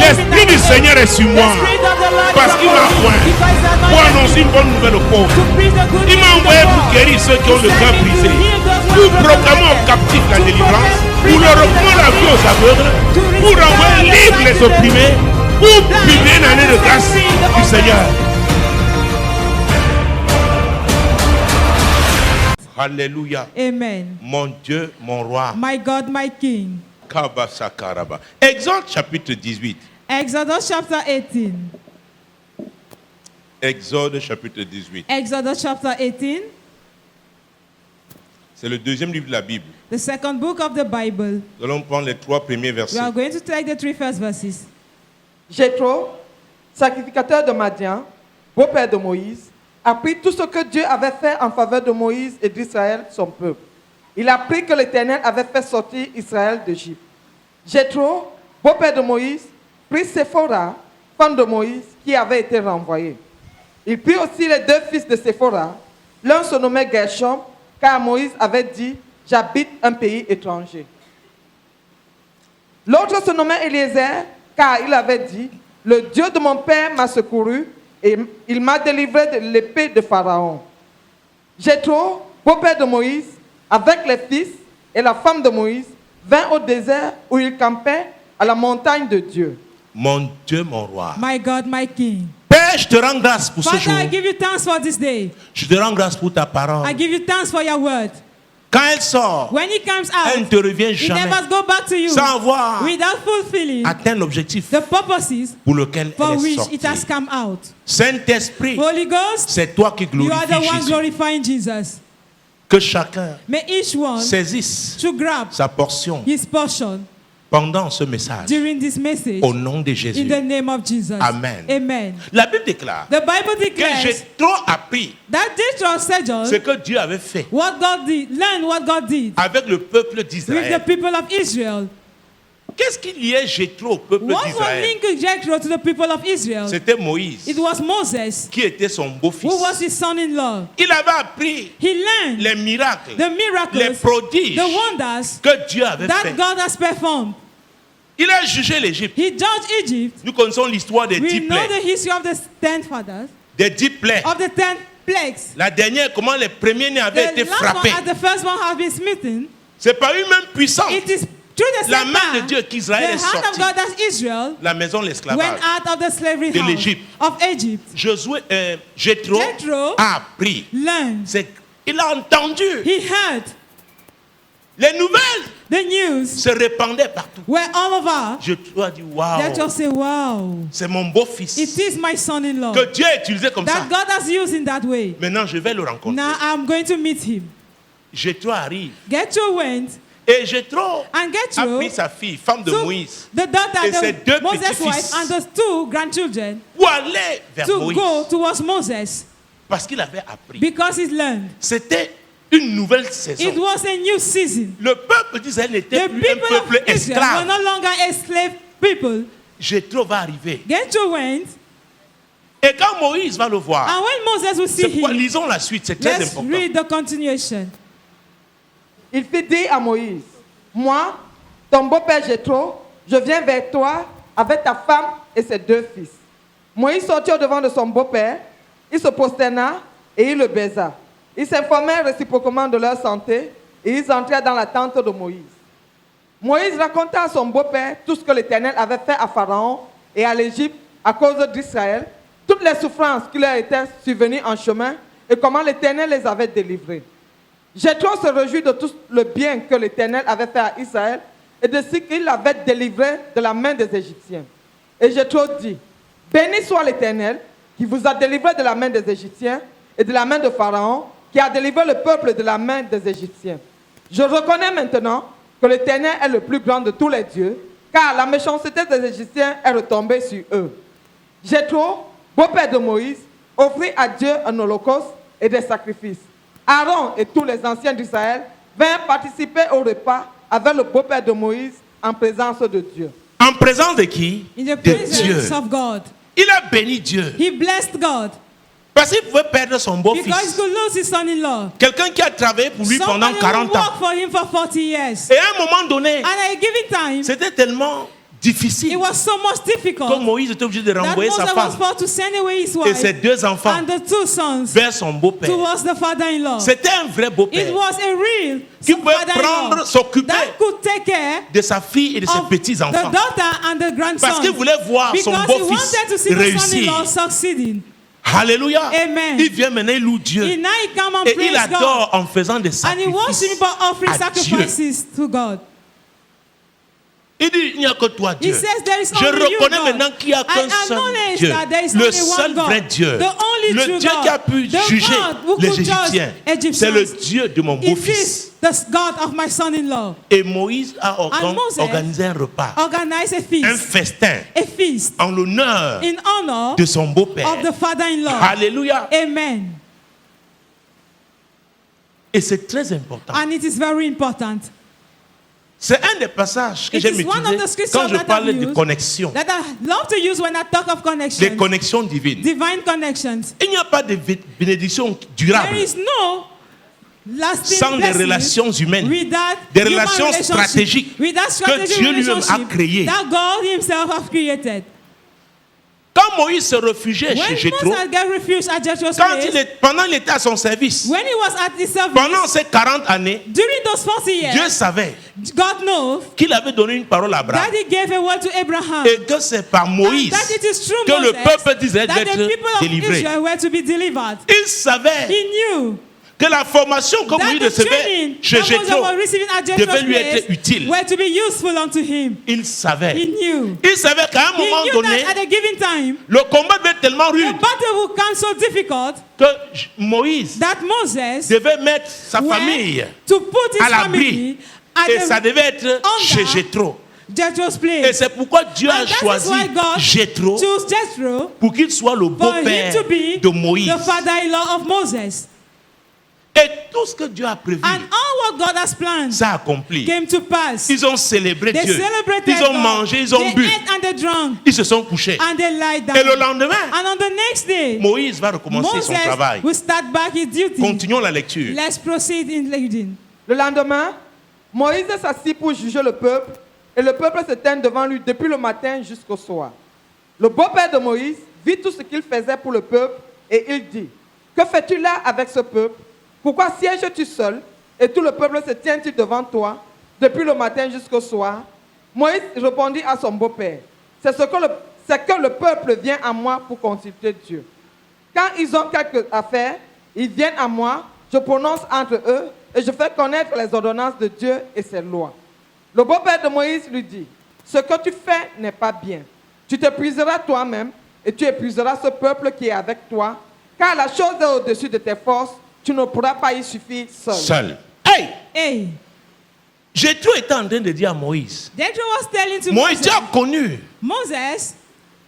L'Esprit du Seigneur est sur moi parce qu'il m'a oint pour annoncer une bonne nouvelle aux pauvres. Il m'a envoyé pour guérir ceux qui ont le cœur brisé, pour proclamer aux captifs la délivrance, pour leur reprendre la vie aux aveugles, pour envoyer libre les opprimés, pour publier une année de grâce du Seigneur. Alléluia. Amen. Mon Dieu, mon roi. My God, my King. Exode chapitre 18. Exodus chapter 18. Exode chapitre 18. Exodus chapter 18. C'est le deuxième livre de la Bible. The second book of the Bible. Nous allons prendre les 3 premiers versets. We are going to take the 3 first verses. Jéthro, sacrificateur de Madian, beau-père de Moïse, apprit tout ce que Dieu avait fait en faveur de Moïse et d'Israël, son peuple. Il apprit que l'Éternel avait fait sortir Israël d'Égypte. Jéthro, beau-père de Moïse, prit Séphora, femme de Moïse, qui avait été renvoyée. Il prit aussi les 2 fils de Séphora. L'un se nommait Gershom, car Moïse avait dit « J'habite un pays étranger ». L'autre se nommait Eliezer, car il avait dit « Le Dieu de mon père m'a secouru et il m'a délivré de l'épée de Pharaon ». Jéthro, beau-père de Moïse, avec les fils et la femme de Moïse, vint au désert où il campait à la montagne de Dieu. Mon Dieu, mon roi. My God, my King. Père, je te rends grâce pour ce jour. Father, I give you thanks for this day. Je te rends grâce pour ta parole. I give you thanks for your word. Quand elle sort, When it comes out, elle ne te revient it jamais never go back to you sans avoir without fulfilling atteint l'objectif the purposes pour lequel for elle est which sortie. it has come out. Saint-Esprit, Holy Ghost, c'est toi qui you are the glorifies one Jésus. glorifying Jesus. Que chacun May each one saisisse to grab sa portion his portion pendant ce message. during this message Au nom de in Jésus. the name of Jesus. Amen. Amen. La Bible déclare The Bible que declares j'ai trop appris that Jethro said ce que Dieu avait fait what God did, learn what God did avec le peuple with the d'Israël. people of Israel. Qu'est-ce qu'il liait Jéthro au peuple What was d'Israël? linking Jethro to the people of Israel? C'était Moïse It was Moses, qui était son beau-fils. who was his son-in-law. Il avait appris He learned les miracles, the les miracles, prodiges the wonders que Dieu avait that fait. God has performed. Il a jugé l'Égypte. He judged Egypt. Nous connaissons l'histoire des We 10 know the plaies. history of the 10 fathers, Des 10 plaies. of the 10 plagues. La dernière, comment les premiers-nés avaient The été last frappés. one, as the first one has been smitten, C'est par une même puissance. it is through the La same main de power, Dieu qu'Israël est the hand of sorti. God that Israel La maison de went l'esclavage. out of the slavery de house l'Égypte. of Egypt. Jéthro Jethro a appris. learned. Il a entendu. He heard Les nouvelles the news se répandaient partout. were all over. Jéthro a dit, Jethro waouh, said, wow, c'est mon beau-fils. it is my son-in-law Que Dieu a utilisé comme ça. that God has used in that way. Maintenant, je vais le rencontrer. Now I'm going to meet him. Jéthro arrive. Jethro went, Et Jéthro and a Jethro pris sa fille, femme de took Moïse, the daughter, et ses 2 the Moses' petits-fils wife, and those 2 grandchildren pour aller vers to Moïse. go towards Moses Parce qu'il avait appris. because he learned. C'était une nouvelle saison. It was a new season. Le peuple d'Israël n'était The plus un people peuple of Israel were esclave. no longer enslaved people. Jéthro va arriver. Jethro went, Et quand Moïse va le voir, and when Moses will see c'est pourquoi him, lisons la suite, c'est très let's important. read the continuation. Il fit dire à Moïse, « Moi, ton beau-père Jéthro, je viens vers toi avec ta femme et ses 2 fils. » Moïse sortit au-devant de son beau-père, il se prosterna et il le baisa. Ils s'informèrent réciproquement de leur santé et ils entrèrent dans la tente de Moïse. Moïse raconta à son beau-père tout ce que l'Éternel avait fait à Pharaon et à l'Égypte à cause d'Israël, toutes les souffrances qui leur étaient survenues en chemin et comment l'Éternel les avait délivrés. Jéthro se réjouit de tout le bien que l'Éternel avait fait à Israël et de ce qu'il l'avait délivré de la main des Égyptiens. Et Jéthro dit, « Béni soit l'Éternel qui vous a délivré de la main des Égyptiens et de la main de Pharaon, qui a délivré le peuple de la main des Égyptiens. Je reconnais maintenant que l'Éternel est le plus grand de tous les dieux, car la méchanceté des Égyptiens est retombée sur eux. » Jéthro, beau-père de Moïse, offrit à Dieu un holocauste et des sacrifices. Aaron et tous les anciens d'Israël vinrent participer au repas avec le beau-père de Moïse en présence de Dieu. En présence de qui? In the De presence Dieu. of God. Il a béni Dieu. He blessed God Parce qu'il pouvait perdre son because he beau-fils. could lose his son-in-law. Quelqu'un qui a travaillé pour lui pendant Somebody 40 who ans. worked for him for 40 years. Et à un moment donné, And at a given time, c'était tellement difficile It was so much que difficult Moïse était obligé de that renvoyer Moses sa was femme forced to send away his et ses wife 2 enfants and the 2 sons vers son beau-père. towards the father-in-law. C'était un vrai beau-père It was a real qui pouvait father-in-law prendre, s'occuper that could take care de sa fille et de ses of petits-enfants. the daughter and the grandson. Parce qu'il voulait voir son Because he beau-fils wanted to see the réussir. son-in-law succeeding. Alléluia. Amen. Il vient maintenant, il loue Dieu. And now he come and Et il praise adore God. en faisant des And he worships sacrifices by offering à Dieu. sacrifices to God. Il dit, il n'y a que toi, He Dieu. says there is Je only you, reconnais God. maintenant qu'il n'y a qu'un I seul acknowledge Dieu. that there is Le only seul one God. vrai Dieu. The only Le true Dieu qui a God. pu The juger God who les could judge Égyptiens. Egyptians. C'est le Dieu de mon It beau-fils. is the God of my son-in-law. Et Moïse a And Moses organisé un repas, Organize a un feast. festin A feast en l'honneur in honor de son beau-père. of the father-in-law. Alléluia. Amen. Et c'est très important. And it is very important. C'est un des passages que It j'aime is one of the utiliser scriptures quand je that parle I've de used connexion, that I love to use when I talk of des connection. connexions divines. Divine connections. Il n'y a pas de bénédiction durable There is no lasting sans des blessing relations humaines, without des human relations relationship, stratégiques without strategic Dieu lui-même a relationship créées. that God himself has created. Quand Moïse se réfugiait When chez Jéthro, Moses got refused at Jethro's quand place, pendant qu'il était à son service, when he was at his service, pendant ces 40 années, during those 40 years, Dieu savait God knows qu'il avait donné une parole à Abraham that he gave a word to Abraham. et que c'est par Moïse And that it is through que le Moses peuple d'Israël that devait the people être of délivré. Israel were to be delivered. Il savait He knew que la formation que that Moïse the recevait training chez that Moses Jéthro was receiving at devait Jethro's lui être place utile. were to be useful unto him. Il He savait. knew. Il savait qu'à un He moment knew donné, that at a given time, le combat devait être tellement the rude battle would come so difficult que Moïse that Moses devait mettre sa went famille to put à his l'abri. family at Et ça the devait être under chez Jéthro. Jethro's Et place. c'est pourquoi Dieu a And that is choisi why God Jéthro chose Jethro pour qu'il soit le for him beau-père to be de Moïse. the father-in-law of Moses. Et tout ce que Dieu a prévu, And all what God has planned ça a accompli. came to pass. Ils ont célébré They Dieu. celebrated Ils ont God. mangé, ils ont They bu. ate and they drank Ils se sont couchés. and they lied down. Et le lendemain, And on the next day, Moïse va recommencer son travail. will start back his duty. Continuons la lecture. Let's proceed in leading. Le lendemain, Moïse s'assit pour juger le peuple, et le peuple se tint devant lui depuis le matin jusqu'au soir. Le beau-père de Moïse vit tout ce qu'il faisait pour le peuple, et il dit, « Que fais-tu là avec ce peuple? Pourquoi sièges-tu seul, et tout le peuple se tient-il devant toi, depuis le matin jusqu'au soir ?» Moïse répondit à son beau-père, « C'est que le peuple vient à moi pour consulter Dieu. Quand ils ont quelque affaire, ils viennent à moi, je prononce entre eux, et je fais connaître les ordonnances de Dieu et ses lois. » Le beau-père de Moïse lui dit, « Ce que tu fais n'est pas bien. Tu t'épuiseras toi-même, et tu épuiseras ce peuple qui est avec toi, car la chose est au-dessus de tes forces, tu ne pourras pas y suffire seul. » Seul. Hey! Hey, Jéthro était en train de dire à Moïse, Jethro was telling to Moïse, tu as connu Moses,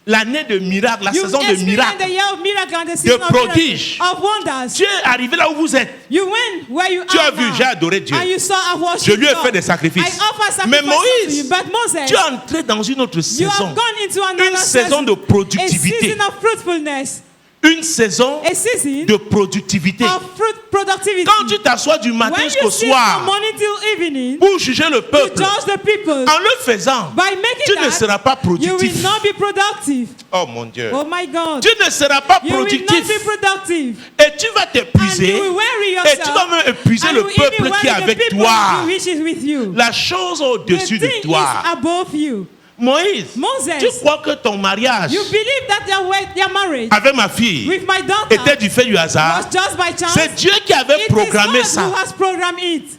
l'année de miracles, la you saison de experienced miracles. the year of miracle and the season of prodiges. miracles, of wonders. Tu es arrivé là où vous êtes. You went where you Tu are as vu, now, j'ai adoré Dieu. and you saw I worship Je lui ai God. fait des sacrifices. I offer Mais sacrifices to Moïse, you, but Moses, tu es entré dans une autre you saison. have gone into another Une saison de a productivité. season of fruitfulness, Une saison a season de productivité. of fruit productivity. Quand tu t'assois du matin When jusqu'au you sit soir from morning till evening pour juger le to peuple, judge the people, en le faisant, by making tu ne that, seras pas you will productif. not be productive. Oh mon Dieu. Oh my God. Tu ne seras pas You will not productif. be productive. Et tu vas And t'épuiser. you will weary Et yourself. tu vas même épuiser And le you will even peuple qui est weary the avec people toi. which is with you. La chose au-dessus The de thing toi. is above you. Moïse, Moses, tu crois que ton mariage you believe that your marriage avec ma fille with my daughter était du fait du hasard? was just by chance? C'est Dieu qui avait It programmé is God who ça. has programmed it.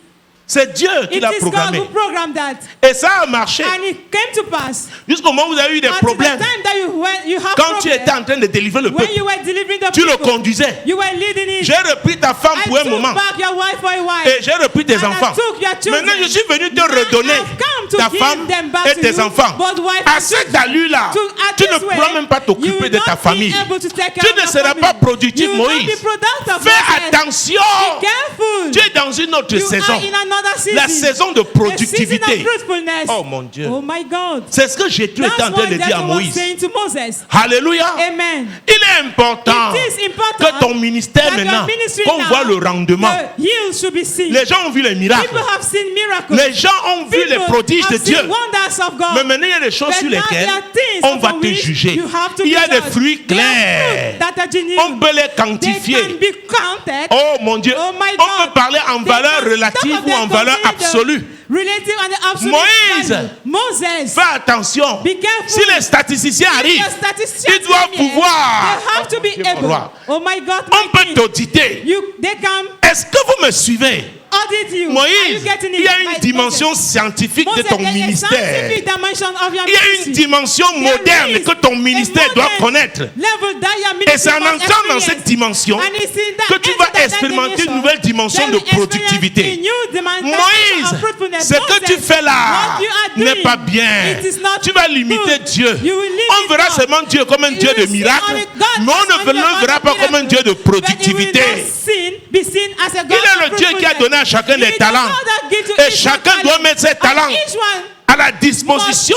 C'est Dieu qui It l'a is God programmé. who programmed that. Et ça a marché. And it came to pass. Jusqu'au moment où vous avez eu des At problèmes. the time that you have Quand tu problems, étais en train de délivrer le when peuple, you were delivering the tu le people, conduisais. you were leading it. J'ai repris ta femme I pour un took moment. back your wife for a while. Et j'ai repris tes And I enfants. took your children. Maintenant, je suis venu te Now redonner I've come to ta give femme them back et to tes you, enfants. both wife À and cet children. allure-là, At tu this ne way, pourras même pas you t'occuper will de ta not be famille. able to take care Tu of ne your seras family. pas productif, You will not Moïse. be productive, Fais Moses. attention. Be careful. Tu es dans une autre You saison. are in another season. La saison de The season productivité. of fruitfulness. Oh mon Dieu. Oh my God. C'est ce que Jéthro était en That's train what de dire à Jethro was Moïse. saying to Moses. Alléluia. Amen. Il est important It is important que ton ministère that your maintenant, ministry qu'on now, voit le rendement. the yield should be seen. Les gens ont vu les miracles. People have seen miracles. Les gens ont vu les People prodiges de I've Dieu. seen wonders of God. Mais maintenant, il y a des choses But sur now lesquelles there are things on va upon te which juger. you have to Il y a be des judged. fruits There are clairs. fruits that are genuine. On peut les They quantifier. can be counted. Oh mon Dieu, Oh my on God. peut parler en They valeur can- relative some of ou en them valeur consider absolue. Relative and the absolute Moïse. value. Moses. Fais attention. Be careful. Si les statisticiens arrivent, The statisticians ils doivent come here, pouvoir. They have to be Dieu, mon able. roi. Oh my God, On my peut king. t'auditer. They come Est-ce que vous me suivez? audit you. Are you Moïse, getting il y a it? une My dimension Moses. scientifique de Moses, ton there's a ministère. scientific dimension of your Il y a une ministry. dimension There moderne is que ton a ministère doit modern connaître. level that your Et ministry c'est en must entrant dans experience. cette dimension And it's in that que tu enter vas that expérimenter dimension une nouvelle dimension that de we experience productivité. a new dimension Moïse, of fruitfulness. ce que tu Moses, fais là what you are n'est doing, pas bien. it is not Tu vas limiter good. Dieu. You will limit On verra God. seulement Dieu comme un You Dieu de will see miracles, only God mais on as ne only le a verra God pas of comme un Dieu de miracles. But he will productivité. not be seen as a God Il est of le Dieu qui a fruitfulness. donné à chacun He des is the talents. God that gives to Et each chacun one doit talent. mettre ses And talents each one à la disposition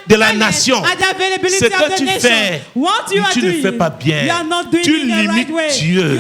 de la nation. Ce que tu fais, tu ne fais pas bien. Tu limites Dieu.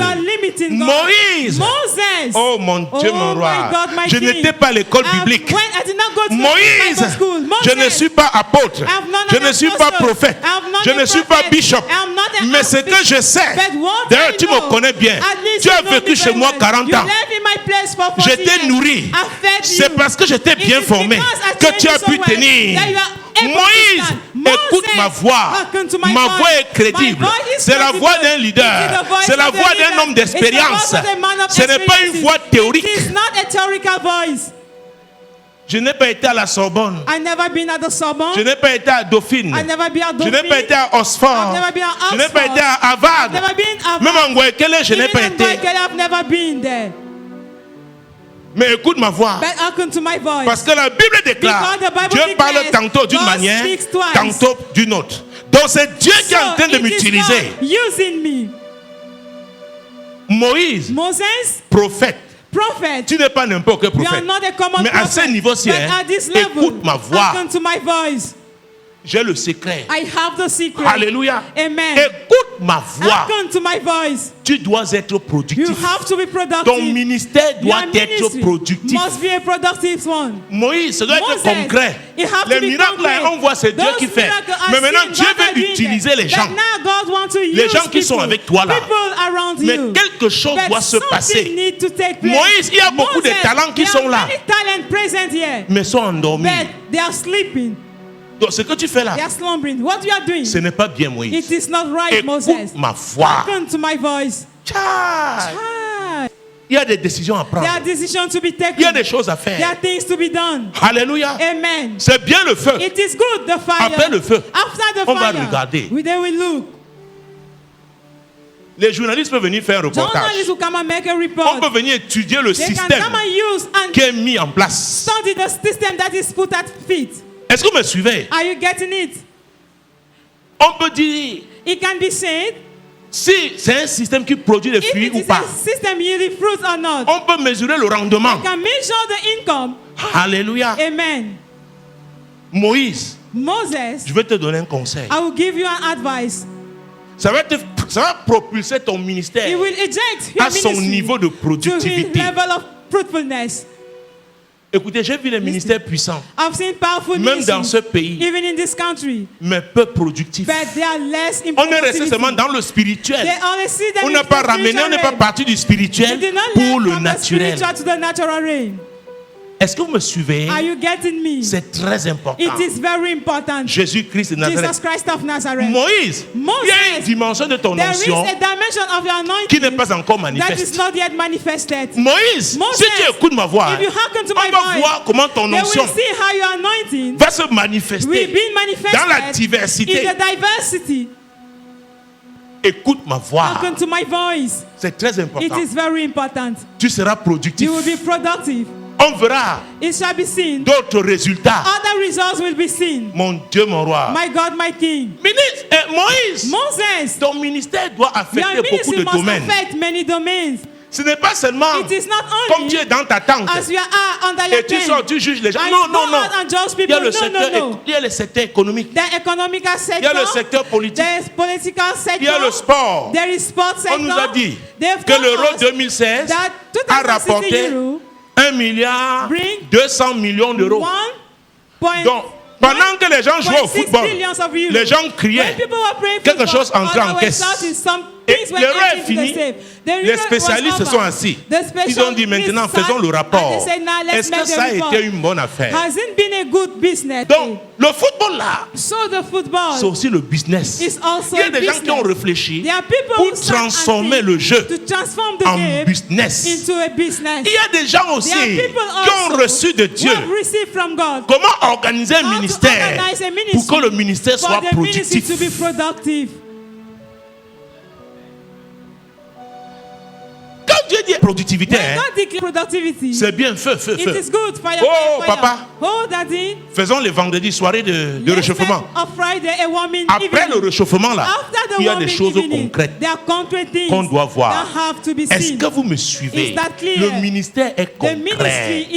Moïse, Moses, oh mon Dieu, mon roi, my God, my je King. n'étais pas à l'école biblique. I did not go to Moïse, Bible school. je ne Moses, suis pas apôtre, I'm not je an ne suis pas apostle. prophète, I'm not je a ne suis prophet. pas bishop. I'm not an Mais ce que archbishop. je sais, But what d'ailleurs I tu me know, connais bien, at least tu as you know vécu me chez very moi well. 40 You ans. lived in my place for 40 Je t'ai years. nourri. I fed C'est you. parce que je t'ai bien It is formé because I que trained tu as you so pu well tenir. that you are able to Moïse, stand. écoute Moses, ma voix. hearken to my Ma voice. voix est crédible. My voice is C'est la voix credible. d'un leader. It is the voice C'est la of the voix leader. d'un homme It's the d'expérience. voice of the man of Ce n'est pas une experiences. voix théorique. It is not a theoretical voice. Je n'ai pas été à la Sorbonne. I never been at the Sorbonne. Je n'ai pas été à Dauphine. I never been at Je n'ai Dauphine. pas été à Oxford. I've never been at Je n'ai pas Oxford. été à Harvard. I've never been at Même en Guayaquil, je n'ai Even pas in été. Guayaquil, I've never been there. Mais écoute ma voix. But hearken to my voice. Parce que la Bible déclare, Because the Bible Dieu parle declares, tantôt d'une God manière, speaks twice. tantôt d'une autre. Donc c'est Dieu qui est en train de So, it is m'utiliser. God using me. Moïse, Moses, prophète. prophet. Tu n'es pas n'importe quel You are prophète. not a common Mais à prophet. ce niveau-ci, But hein, at this level, écoute ma voix. hearken to my voice. J'ai le secret. I have the secret. Alléluia. Amen. Écoute ma voix. Hearken to my voice. Tu dois être productif. You have to be productive. Ton ministère doit Your être ministry productif. must be a productive one. Moïse, ça doit être Moses, concret. it have to Les be miracles, là, concrete. on voit c'est Dieu Those qui fait. miracles are Mais maintenant, seen, Dieu God are veut doing utiliser them. les gens. But now God wants to Les use gens qui sont people, avec toi, là. people around Mais you. quelque chose But doit se something passer. need to take place. Moïse, il y a beaucoup de Moses, talents qui there sont are là. many talents present here, Mais sont endormis. but they are sleeping. Donc ce que tu fais là, They are slumbering. What you are doing, ce n'est pas bien, Moïse. it is not right, Écoute Moses. ma voix. Hearken to my voice. Tchai. Ah, Il y a des décisions à there are prendre. decisions to be taken. Il y a des choses à There faire. are things to be done. Alléluia. Amen. C'est bien le feu. It is good, the fire. Après le feu, After the on va fire, regarder. they will look. Les journalistes peuvent venir faire un reportage. Journalists will come and make a On report. peut venir étudier le They can système come and use and qui est mis en place. study the system that is put at feet. Est-ce que vous me suivez? Are you getting it? On peut dire It can be said si c'est un système qui produit des if fruits it ou is pas. a system yielding fruits or not. On peut mesurer le rendement. Can measure the income. Alléluia. Amen. Moïse, Moses, je vais te donner un conseil. I will give you an advice. Ça va propulser ton ministère It will eject your à son ministry niveau de to his productivité. level of fruitfulness. Écoutez, j'ai vu les ministères puissants, I've seen powerful même dans ministries, ce pays, even in this country, mais peu productifs. but they are less in On est resté productivity. seulement dans le spirituel. They only see them On in n'a pas the ramené, on spiritual n'est pas realm. parti du spirituel They did not pour learn le from the naturel. spiritual to the natural realm. Est-ce que vous me suivez? Are you getting me? C'est très important. It is very important. Jésus-Christ de Jesus Nazareth. Christ of Nazareth. Moïse, il y a une dimension de ton There is onction a dimension of your qui n'est anointing pas encore that is manifeste. not yet manifested. Moïse, Moses, si tu écoutes ma voix, If you hearken to on my va voice, voir comment ton they onction will see how your anointing va se will manifester be manifested dans la in diversité. the diversity. Écoute ma voix. Hearken to my voice. C'est très It important. is very important. Tu seras productif. You will be productive. On verra It shall be seen. d'autres résultats. Other results will be seen. Mon Dieu, mon roi. My God, my King. Moïse, Moses, ton ministère doit your affecter beaucoup ministry de must domaines. affect many domains. Ce n'est pas seulement It is not comme tu only es dans ta tente as you are under your et tu tent. sors, tu juges les gens. And Non, you non, go non. out and judge Il y people. a le No, secteur, no, no. il y a le secteur économique. The economical Il sector. y a le secteur politique. There's political sector. Il y a le sport. There is sports sector. On nous a dit They've que told l'Euro us 2016 that a 2016 rapporté Euro 1 milliard Bring 200 millions d'euros. 1.6 Donc, pendant que les gens jouaient au football, billions of euros. les gens When criaient. people were praying Quelque football, chose entrait en or caisse. shouting, some Et things were l'erreur est entering finie. into the safe. The Les river spécialistes was se sont over. assis. The Ils ont dit maintenant specialists faisons le sat rapport. and they said, now let's Est-ce que make the ça a report. été une bonne affaire? Has it been a good business? Donc, le football là, So the football c'est aussi le business. is also Il y a a des gens qui ont business. réfléchi There are people pour who sat and transformer think le jeu to transform the en game business. into a business. Il y a des gens aussi There are people qui ont also reçu de Dieu who have received from God comment organiser un how to ministère organize a ministry pour que le ministère for soit the ministry productif. to be productive. Quand Dieu dit productivité, When God declares productivity, c'est bien, feu. it is good. Fire, Oh, fire, fire. papa. Oh, daddy. Faisons les vendredis soirées de réchauffement. On Friday, a warming Après evening. le réchauffement là, After the il y a des warming choses evening, concrètes there are concrete things qu'on doit voir. that have to be Est-ce seen. que vous me suivez? Is that clear? Le ministère est The concret. ministry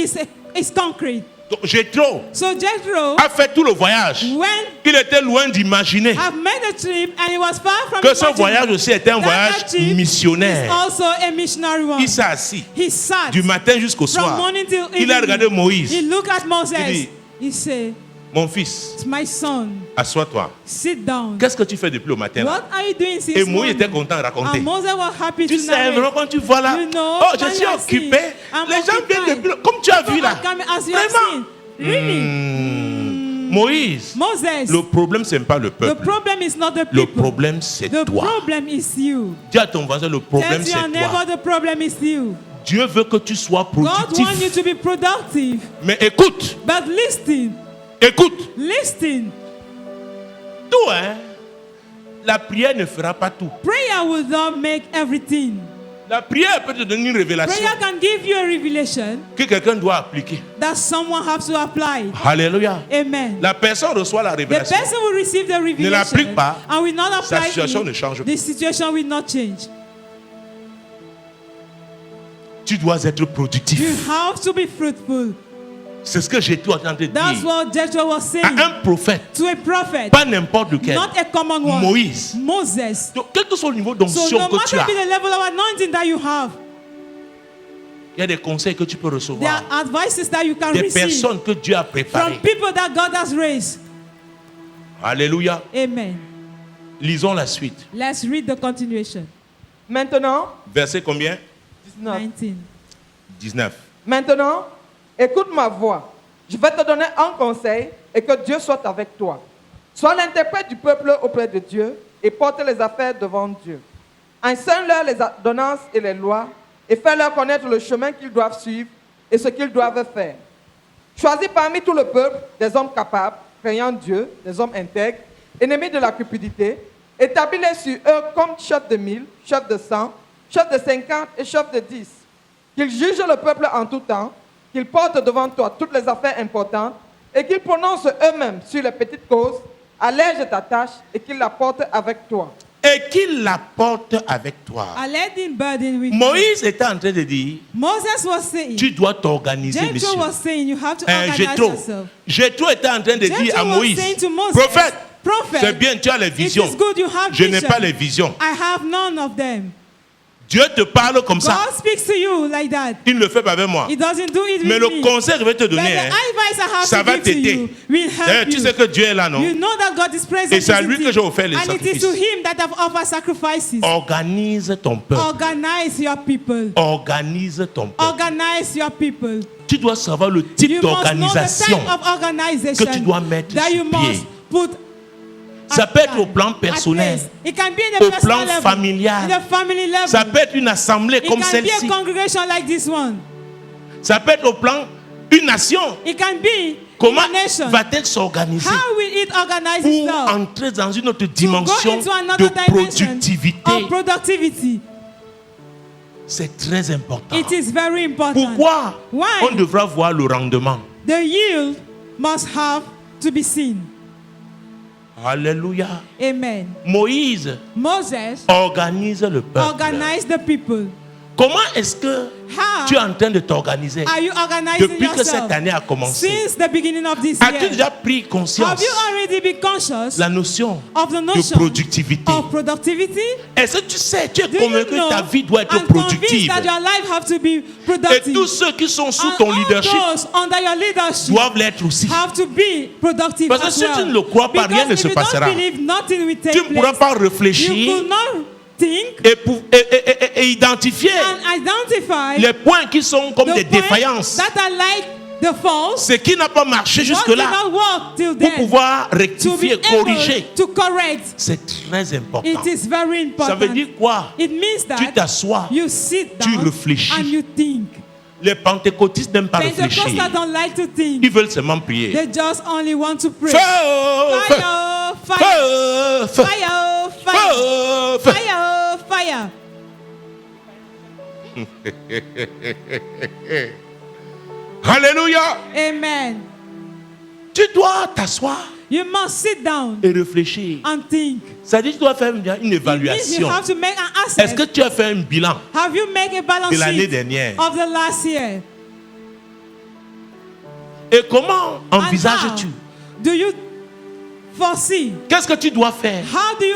is concrete. Donc, Jéthro So Jethro, a fait tout le voyage. when Il était loin d'imaginer have made a trip and he was far from que ce imagining voyage aussi était un that voyage trip is missionnaire. also a missionary one. Il s'est assis He sat du matin jusqu'au from soir. morning till evening. Il a regardé Moïse. He looked at Moses. Il dit, He said, Mon fils, my son, assois-toi. sit down. Qu'est-ce que tu fais depuis le matin là? What are you doing since Et Moïse morning? était content de raconter. And Moses was happy Tu to sais, narrate. vraiment, quand tu vois là, You know, oh, when je suis you are occupé. seen, I'm Les gens viennent occupied. de... Comme tu as vu People là. are coming as you have Vraiment. seen. Really? Moïse, Moses, le problème, ce n'est pas le the peuple. problem is not the Le people. problème, c'est The toi. problem is you. Dis à ton voisin, le problème, Tell your c'est neighbor toi. the problem is you. Dieu veut que tu sois God productif. wants you to be productive. Mais écoute, But listen, écoute. listen. Tout, hein. La prière ne fera pas tout. Prayer will not make everything. La prière peut te donner une révélation Prayer can give you a revelation que quelqu'un doit appliquer. that someone has to apply. Alléluia. Amen. La personne reçoit la The révélation. person will receive the revelation l'applique pas, and will not sa apply situation ne it. change pas. The situation will not change. Tu dois être productif. You have to be fruitful. C'est ce que j'ai tout en train de That's dire. what Jethro was saying À un prophète, to a prophet, pas n'importe lequel. not a common one. Moïse. Moses. Donc, quel que soit le niveau So d'onction no que tu matter as, be the level of anointing that you have, il y a des conseils que tu peux there recevoir. are advices that you can Des receive personnes que Dieu a from préparées. people that God has raised. Alléluia. Amen. Lisons la suite. Let's read the continuation. Maintenant, Verset combien? 19. 19. 19. Maintenant, écoute ma voix. Je vais te donner un conseil et que Dieu soit avec toi. Sois l'interprète du peuple auprès de Dieu et porte les affaires devant Dieu. Enseigne-leur les ordonnances et les lois et fais-leur connaître le chemin qu'ils doivent suivre et ce qu'ils doivent faire. Choisis parmi tout le peuple des hommes capables, craignant Dieu, des hommes intègres, ennemis de la cupidité. Établis-les sur eux comme chefs de 1000, chefs de 100, chefs de 50 et chefs de 10. Qu'ils jugent le peuple en tout temps, qu'ils portent devant toi toutes les affaires importantes et qu'ils prononcent eux-mêmes sur les petites causes, allège ta tâche et qu'ils la portent avec toi. Et qu'il la porte avec toi. I led in burden with Moïse était en train de dire, Moses was saying, tu dois t'organiser, Jethro monsieur. was saying, you have to organize Jéthro. yourself. Jéthro était en train de dire à Jethro was Moïse, saying to Moses, prophète, prophet, c'est bien, tu as les it visions. is good you have Je n'ai vision. pas les visions. I have none of them. Dieu te parle comme ça. God speaks to you like that. Il ne le fait pas avec moi. He doesn't do it Mais with le me. conseil que je vais te But donner, the hein, advice I have ça to va give to t'aider. you will D'ailleurs, help tu you. sais que Dieu est là, non? You know that God is present. Et c'est à lui isn't que it? je offre les And it is to sacrifices. him that I've offered sacrifices. Organise ton peuple. Organize your people. Organise ton peuple. Organize your people. Tu dois savoir le type You must know the d'organisation. type of organization que tu dois mettre that sur you pied. must put. Ça at peut être au time, plan at personnel, place. It can be in the au personal plan level, familial. in the family level. Ça peut être une assemblée It comme can be celle-ci. a congregation like this one. Ça peut être au plan une nation. It can be Comment in a nation. va-t-elle s'organiser How will it organize pour itself entrer dans une autre to go dimension into another de dimension productivité? of productivity? C'est très important. It is very important. Pourquoi Why? on devra voir le rendement? The yield must have to be seen. Alléluia. Amen. Moïse Moses organise le peuple. organized the people. Comment est-ce que How tu es en train de t'organiser are you organizing depuis que cette yourself année a commencé? since the beginning of this As-tu year? déjà pris Have conscience you already been conscious la notion of the de notion productivité? of productivity? Est-ce que tu sais, tu es Do you convaincu know que ta vie doit être and convinced productive? that your life have to be Et productive? tous ceux qui sont sous And ton all leadership those under your leadership doivent l'être aussi. have to be productive Parce que as si tu well. ne le crois pas, rien Because ne if se you passera. don't believe, nothing will take Tu ne pourras place. pas You réfléchir could not think et identifier and identify les points qui sont comme des the points défaillances. that are like the faults, Ce qui n'a pas marché what did jusque-là not work till pour then, pouvoir to be rectifier, corriger. able to correct. C'est très important. It is very Ça veut important. dire quoi? It means Tu that t'assois. you sit tu down réfléchis. and you think. Les pentecôtistes n'aiment pas réfléchir. Pentecostals don't like to think. Ils veulent seulement prier. They just only want to pray. Feu! Fire, fire, Feu! Feu! fire, fire, Feu! Feu! fire, fire. Alléluia! Amen. Tu dois t'asseoir You must sit down et réfléchir. and think. Ça dit que tu dois faire une It means you évaluation. have to make an Est-ce que assessment. tu as fait un bilan Have you made a balance de l'année sheet dernière? of the last year? Et comment And envisages-tu? how do you foresee? Qu'est-ce que tu dois faire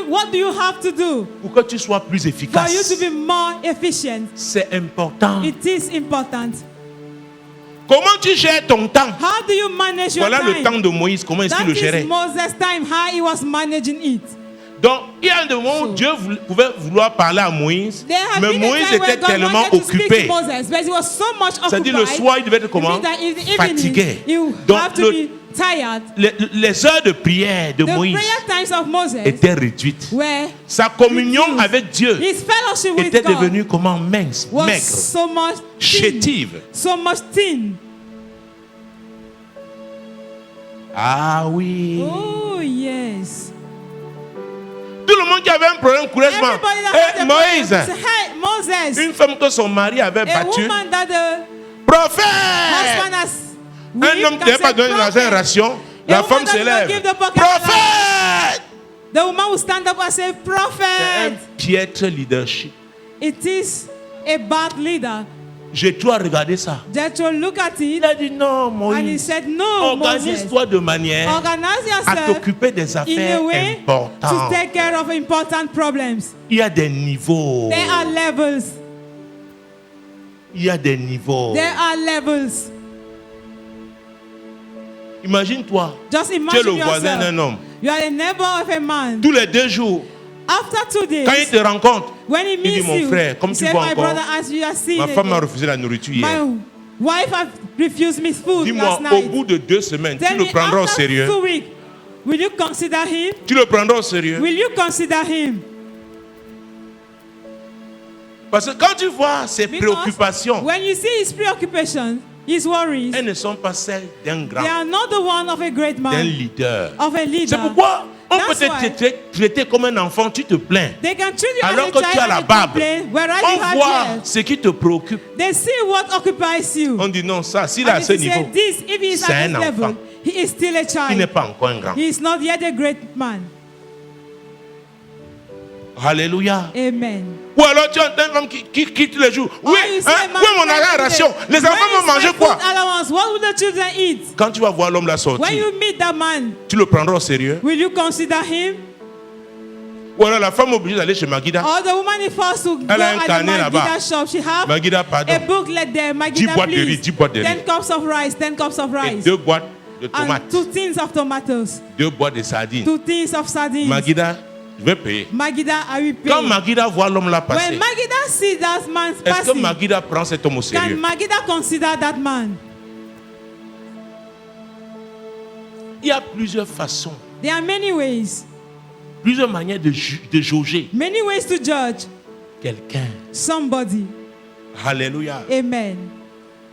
What do you have to do pour que tu sois plus for you to efficace? be more efficient? C'est important. It is important. Comment tu gères ton temps? How do you manage your Voilà le time? temps de Moïse. Comment est-ce qu'il le That gérait? is Moses' time, how he was managing it. Donc, il y a un moment où Dieu pouvait vouloir parler à Moïse, There have mais been a Moïse time était when God tellement wanted to speak occupé. to Moses, but he was so much Ça dit le occupied. soir, il devait être comment? It means that in the evening, Fatigué. you Donc, have to be tired. les heures de prière de The Moïse prayer times of Moses étaient réduites. were Sa communion reduced. avec Dieu His fellowship with était God devenue comment? Mince, was maigre, so much thin, chétive. so much thin. Ah oui. Oh yes. Tout le monde qui avait un problème courait souvent. Everybody that Eh, had a Moïse, problem, say, hey Moses, une femme que son mari avait a battue, woman that the prophète. husband has Un whipped homme qui and n'avait pas said, donné l'argent prophet. en ration, A la woman femme that se did not lève. give the pocket Prophète. The woman will stand up and say, C'est un prophet. piètre leadership. It is a bad leader. J'ai trop à regarder ça. Jethro looked at it Il a dit non, and he Moïse. said, no, Moses. Organise-toi de manière Organize à yourself t'occuper des in affaires a way to importantes. take care of important problems. Il y a des niveaux. There are levels. Il y a des niveaux. There are levels. Imagine-toi, Just tu es le imagine voisin d'un yourself. homme. You are a neighbor of a man. Tous les 2 jours, After 2 days, quand il te rencontre, when he il dit meets mon you, frère, comme he tu said, vois my encore, brother, as you are seeing ma femme m'a again, refusé la nourriture hier. my wife has refused me food Dis-moi, last au night. bout de 2 semaines, tu Tell le me, prendras au after sérieux? 2 weeks, will you consider him? Tu le prendras au sérieux? Will you consider him? Parce que quand tu vois ses Because préoccupations, when you see his preoccupation, his worries, elles ne sont pas celles d'un grand, they are not the one of a great d'un man, leader. of a leader. C'est pourquoi on peut That's te why traiter comme un enfant, tu te plains. they can treat you Alors as que a tu as child la and you barbe. complain, whereas On you have voit hair. ce qui te préoccupe. They see what occupies you. On dit non, ça, s'il est à And ce if he niveau, said this, if he is c'est at un this level, enfant. he is still a il n'est child. pas encore un grand. He is not yet a great man. Alléluia. Amen. Ou alors tu entends une femme qui quitte les jours. Oui, Or you see hein, a man oui, mon crying argent today, ration. Les enfants "Where vont is my manger quoi? food allowance? What will the children eat?" Quand tu vas voir l'homme la When sortir, you meet that man, tu le prendras au sérieux. will you consider him? Ou alors la femme est obligée d'aller chez Magida. Or the woman is forced to go Elle a un at the carnet là-bas. Magida shop. She have Magida, pardon. a booklet there. 10 Magida, boîtes de riz, please. 10 boîtes de riz. 10 cups of rice, 10 cups of Et rice. 2 boîtes de And tomates. 2 tins of tomatoes. 2 boîtes de sardines. 2 tins of sardines. Magida, je vais payer. Magida, I will pay. Quand Magida voit l'homme là passer, When Magida sees that man est-ce que passing, Magida prend cet homme au can sérieux? Magida consider that man? Il y a plusieurs façons, There are many ways. plusieurs manières de jauger Many ways to judge quelqu'un. somebody. Alléluia. Amen.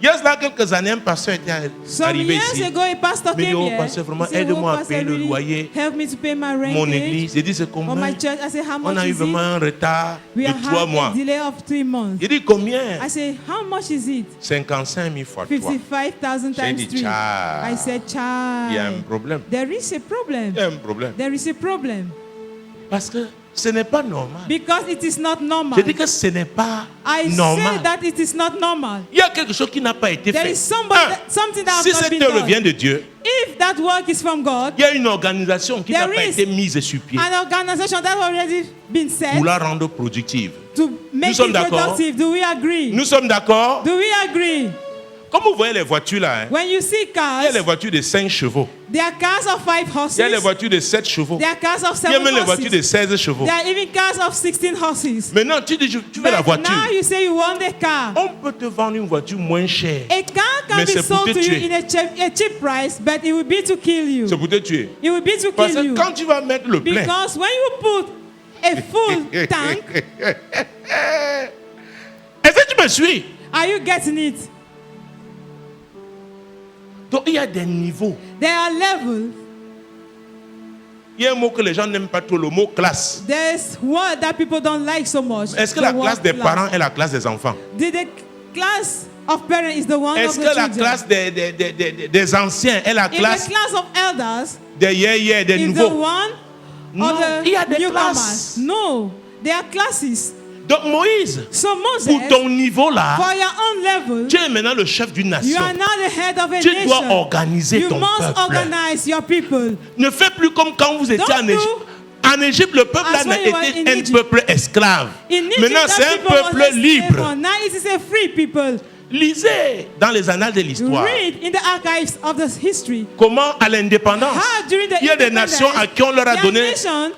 Il y a cela quelques années, un pasteur était Some arrivé years ici. ago, a pastor Mais came oh, here. pasteur, vraiment, He said, aide-moi à pastor, payer le really loyer. help me to pay my rent. Mon église, il dit c'est Or combien? my church. I said, how On much a eu is vraiment it? un retard We de are 3 having a mois. delay of 3 months. Il dit combien? I said, how much is it? 55 000 fois 3. 55,000 J'ai times dit, 3. child. I said, Il y a un child. problème. There is a problem. Il y a un problème. There is a problem. Parce que Ce n'est pas normal. Because it is not normal. Je dis que ce n'est pas I normal. say that it is not normal. Il y a quelque chose qui n'a pas été There fait. is something that Si has not cette been œuvre done. vient de Dieu, If that work is from God, il y a une organisation qui n'a There pas is été mise sur pied an organization that already been set pour la rendre productive. to make sommes it d'accord? productive. Do we agree? Nous sommes d'accord? Do we agree? Comme vous voyez les voitures là, hein, When you see il y a les cars, voitures de 5 chevaux, there are cars of 5 il y a les horses, voitures de 7 chevaux, there are cars of il y a 7 même les voitures de horses, 16 chevaux. there are even cars of 16 horses. Maintenant, tu dis, tu veux la But voiture. now you say you want a car. On peut te vendre une voiture moins chère. A car can Mais be c'est pour sold te to you tuer. in a cheap price, but it will be to kill you. C'est pour te tuer. It will be to Parce kill que you. quand tu vas mettre le plein, Because when you put a full tank, est-ce que tu me suis? are you getting it? Donc il y a des niveaux. There are levels. Il y a un mot que les gens n'aiment pas trop, le mot classe. There's word that people don't like so much. Est-ce que the la word classe des class. parents est la classe des enfants? The class of parents is the one Est-ce of que the la children. classe des anciens est la If classe the class of elders des yéyés, des is the nouveaux? one Non, of the il y a des newcomers. classes. No, there are classes. Donc Moïse, So Moses, pour ton niveau là, for your own level, tu es maintenant le chef d'une you nation. are now the head of a Tu nation. dois organiser You ton must peuple. organize your people. Ne fais plus comme quand vous étiez Don't en Égypte. En Égypte, le peuple as là when you were était in un Egypt. peuple esclave. In Egypt, Maintenant, that c'est un people was peuple enslaved. libre. Now it is a free people. Lisez dans les annales de l'histoire Read in the archives of the history. comment à l'indépendance, How during the il y a des nations à qui on leur a their donné nation,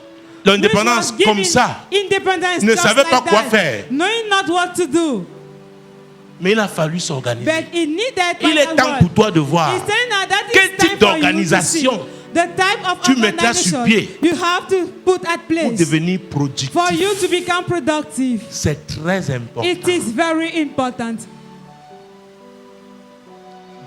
l'indépendance which was comme given ça. independence Ne just savait like pas quoi that, faire. knowing not what to do. Mais il a fallu s'organiser. But it needed Il est temps pour toi de voir He's telling her that quel it's type time for you to d'organisation see the type of tu mettras sur organization pied you have to put at pour place devenir productif. for you to become productive. C'est très important. It is very important.